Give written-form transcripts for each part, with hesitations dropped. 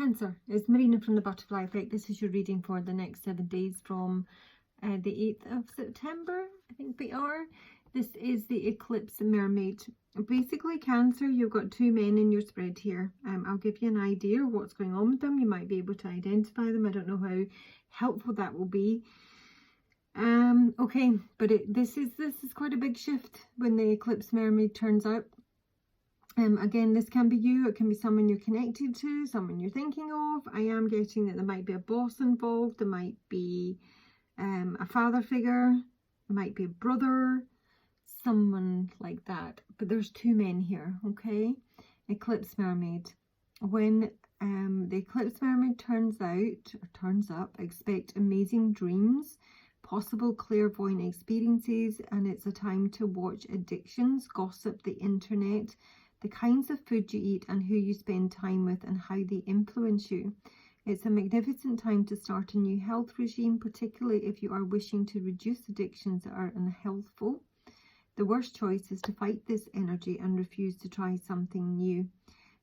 Cancer, it's Marina from the Butterfly Effect. This is your reading for the next 7 days from the 8th of September, I think we are. This is the Eclipse Mermaid. Basically, Cancer, you've got two men in your spread here. I'll give you an idea of what's going on with them. You might be able to identify them. I don't know how helpful that will be. Okay, but this is quite a big shift when the Eclipse Mermaid turns out. Again, this can be you, it can be someone you're connected to, someone you're thinking of. I am getting that there might be a boss involved, there might be a father figure, it might be a brother, someone like that. But there's two men here, okay? Eclipse Mermaid. When the Eclipse Mermaid turns up, expect amazing dreams, possible clairvoyant experiences, and it's a time to watch addictions, gossip, the internet, the kinds of food you eat and who you spend time with and how they influence you. It's a magnificent time to start a new health regime, particularly if you are wishing to reduce addictions that are unhealthful. The worst choice is to fight this energy and refuse to try something new.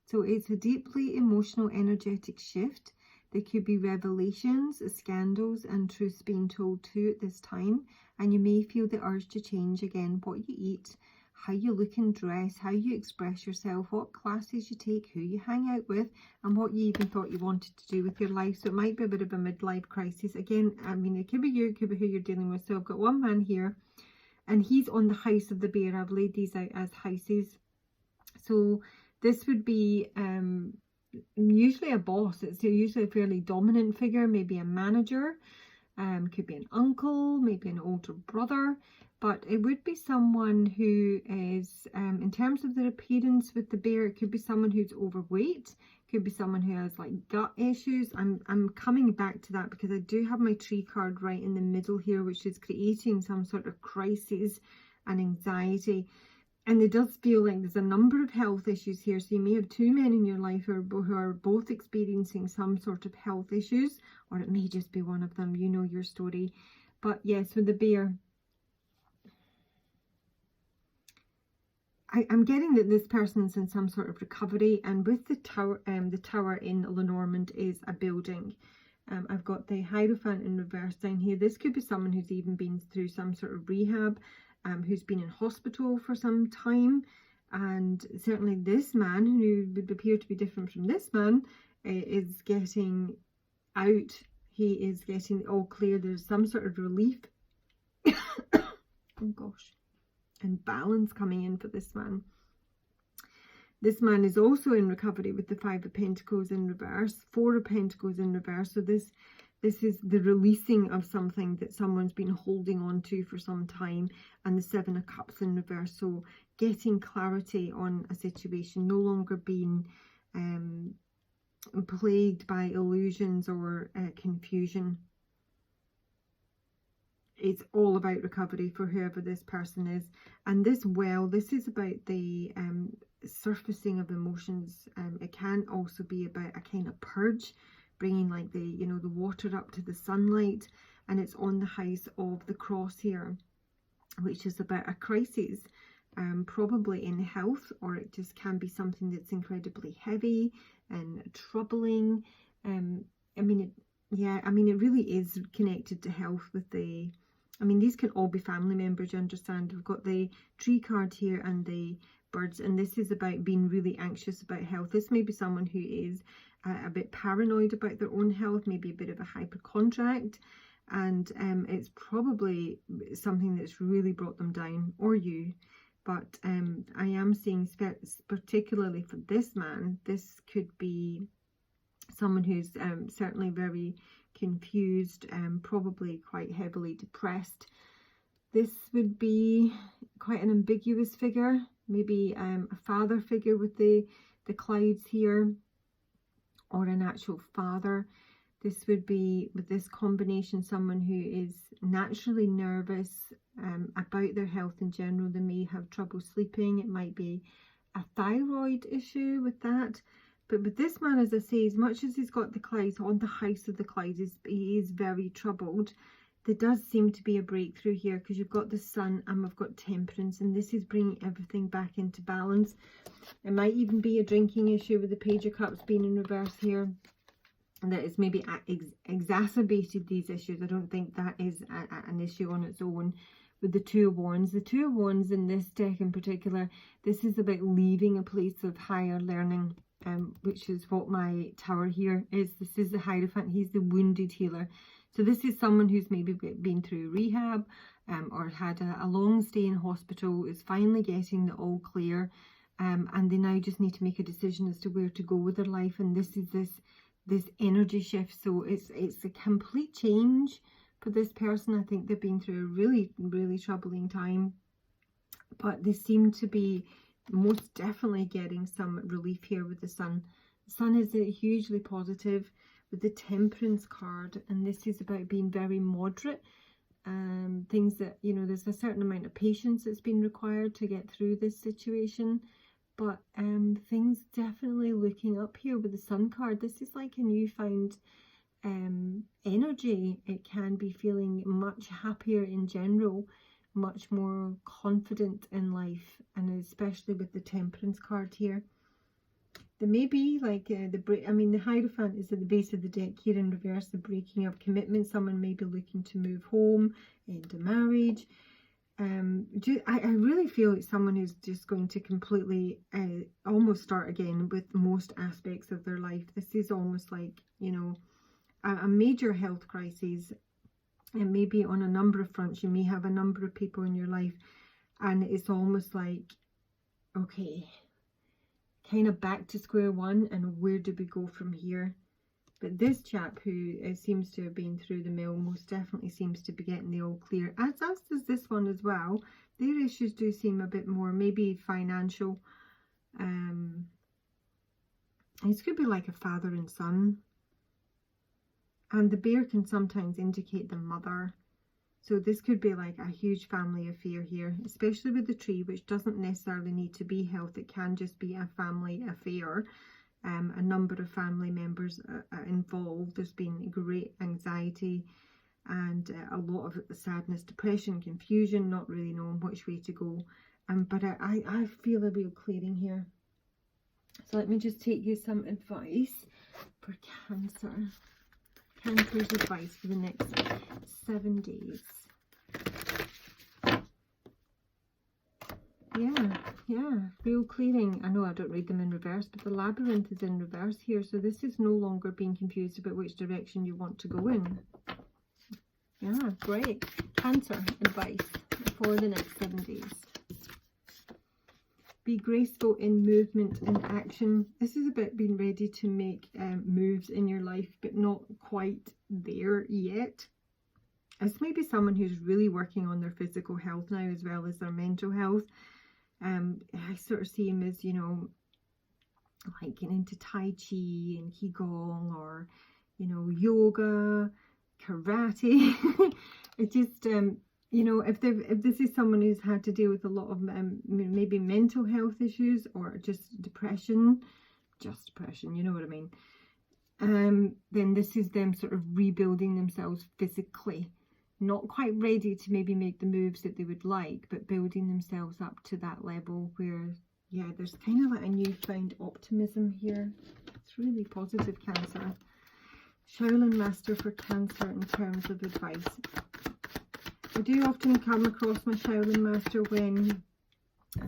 So it's a deeply emotional, energetic shift. There could be revelations, scandals and truths being told too at this time, and you may feel the urge to change again what you eat, how you look and dress, how you express yourself, what classes you take, who you hang out with, and what you even thought you wanted to do with your life. So it might be a bit of a midlife crisis. Again, I mean, it could be you, it could be who you're dealing with. So I've got one man here, and he's on the house of the bear. I've laid these out as houses. So this would be usually a boss. It's usually a fairly dominant figure, maybe a manager, could be an uncle, maybe an older brother. But it would be someone who is, in terms of their appearance with the bear, it could be someone who's overweight, could be someone who has like gut issues. I'm coming back to that because I do have my tree card right in the middle here, which is creating some sort of crisis and anxiety. And it does feel like there's a number of health issues here. So you may have two men in your life who are both experiencing some sort of health issues, or it may just be one of them. You know your story. But yes, with the bear, I'm getting that this person's in some sort of recovery, and with the tower in Lenormand is a building. I've got the Hierophant in reverse down here. This could be someone who's even been through some sort of rehab, who's been in hospital for some time, and certainly this man, who would appear to be different from this man, is getting out. He is getting all clear. There's some sort of relief. Oh gosh. And balance coming in for this man. This man is also in recovery with the Five of Pentacles in reverse, Four of Pentacles in reverse. So this is the releasing of something that someone's been holding on to for some time, and the Seven of Cups in reverse. So getting clarity on a situation, no longer being plagued by illusions or confusion. It's all about recovery for whoever this person is. And this is about the surfacing of emotions. It can also be about a kind of purge, bringing like the water up to the sunlight. And it's on the house of the cross here, which is about a crisis, probably in health, or it just can be something that's incredibly heavy and troubling. I mean, it really is connected to health with the... I mean, these can all be family members, you understand. We've got the tree card here and the birds, and this is about being really anxious about health. This may be someone who is a bit paranoid about their own health, maybe a bit of a hypochondriac, and it's probably something that's really brought them down, or you. But I am seeing, particularly for this man, this could be someone who's certainly very confused, probably quite heavily depressed. This would be quite an ambiguous figure, maybe a father figure with the clouds here, or an actual father. This would be, with this combination, someone who is naturally nervous about their health in general. They may have trouble sleeping. It might be a thyroid issue with that. But with this man, as I say, as much as he's got the clouds on the house of the clouds, he is very troubled. There does seem to be a breakthrough here, because you've got the Sun and we've got Temperance, and this is bringing everything back into balance. It might even be a drinking issue with the Page of Cups being in reverse here. that it's maybe exacerbated these issues. I don't think that is an issue on its own. With the Two of Wands, the Two of Wands in this deck in particular, this is about leaving a place of higher learning, which is what my Tower here is. This is the Hierophant. He's the wounded healer. So this is someone who's maybe been through rehab or had a long stay in hospital, is finally getting the all clear, and they now just need to make a decision as to where to go with their life. And this is this energy shift. So it's a complete change for this person. I think they've been through a really, really troubling time, but they seem to be most definitely getting some relief here with the Sun. The Sun is hugely positive with the Temperance card, and this is about being very moderate. Things that, you know, there's a certain amount of patience that's been required to get through this situation, but things definitely looking up here with the Sun card. This is like a newfound energy. It can be feeling much happier in general, much more confident in life, and especially with the Temperance card here. There may be like the Hierophant is at the base of the deck here in reverse, the breaking of commitment. Someone may be looking to move home, end a marriage. I really feel it's someone who's just going to completely almost start again with most aspects of their life. This is almost like, you know, a major health crisis, and maybe on a number of fronts. You may have a number of people in your life, and it's almost like, okay, kind of back to square one, and where do we go from here? But this chap who seems to have been through the mill most definitely seems to be getting the all clear, as does this one as well. Their issues do seem a bit more maybe financial. This could be like a father and son, and the bear can sometimes indicate the mother. So this could be like a huge family affair here, especially with the tree, which doesn't necessarily need to be health. It can just be a family affair. A number of family members involved. There's been great anxiety and a lot of sadness, depression, confusion, not really knowing which way to go. But I feel a real clearing here. So let me just take you some advice for Cancer. Cancer's advice for the next 7 days. Yeah, real clearing. I know I don't read them in reverse, but the Labyrinth is in reverse here. So this is no longer being confused about which direction you want to go in. Yeah, great. Cancer advice for the next 7 days. Be graceful in movement and action. This is about being ready to make moves in your life, but not quite there yet. This may be someone who's really working on their physical health now, as well as their mental health. I sort of see him as, you know, like getting into Tai Chi and Qigong, or, you know, yoga, karate. It just, you know, if this is someone who's had to deal with a lot of maybe mental health issues, or just depression, you know what I mean, then this is them sort of rebuilding themselves physically. Not quite ready to maybe make the moves that they would like, but building themselves up to that level where, yeah, there's kind of like a newfound optimism here. It's really positive, Cancer. Shaolin Master for Cancer in terms of advice. I do often come across my Shaolin Master when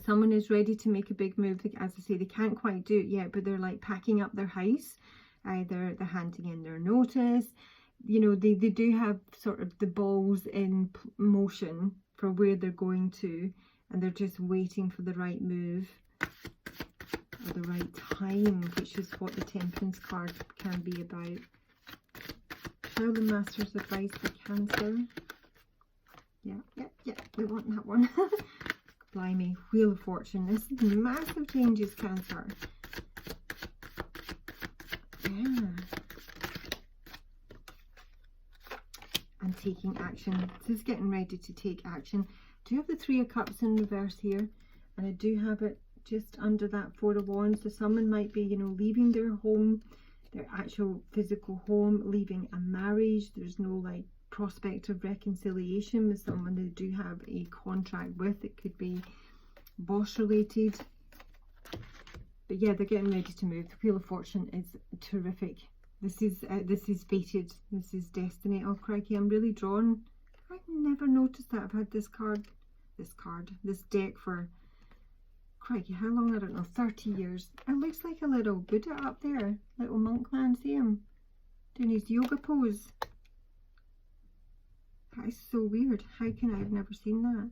someone is ready to make a big move. As I say, they can't quite do it yet, but they're like packing up their house. Either they're handing in their notice. You know, they do have sort of the balls in motion for where they're going to, and they're just waiting for the right move or the right time, which is what the Temperance card can be about. Shaolin Master's advice for Cancer. Yeah, we want that one. Blimey, Wheel of Fortune. This is massive changes, Cancer. Yeah. And taking action. This is getting ready to take action. Do you have the Three of Cups in reverse here? And I do have it just under that Four of Wands. So someone might be, you know, leaving their home, their actual physical home, leaving a marriage. There's no like prospect of reconciliation with someone they do have a contract with. It could be boss related. But yeah, they're getting ready to move. The Wheel of Fortune is terrific. This is fated. This is destiny. Oh crikey, I'm really drawn. I've never noticed that. I've had this deck for, crikey, how long? I don't know, 30 years. It looks like a little Buddha up there, little monk man. See him doing his yoga pose. That is so weird. How can I have never seen that?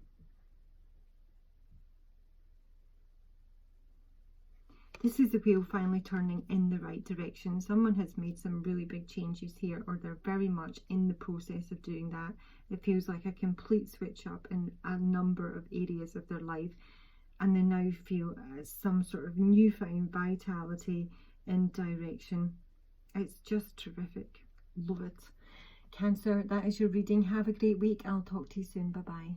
This is the wheel finally turning in the right direction. Someone has made some really big changes here, or they're very much in the process of doing that. It feels like a complete switch up in a number of areas of their life, and they now feel some sort of newfound vitality and direction. It's just terrific. Love it. Cancer, that is your reading. Have a great week. I'll talk to you soon. Bye bye.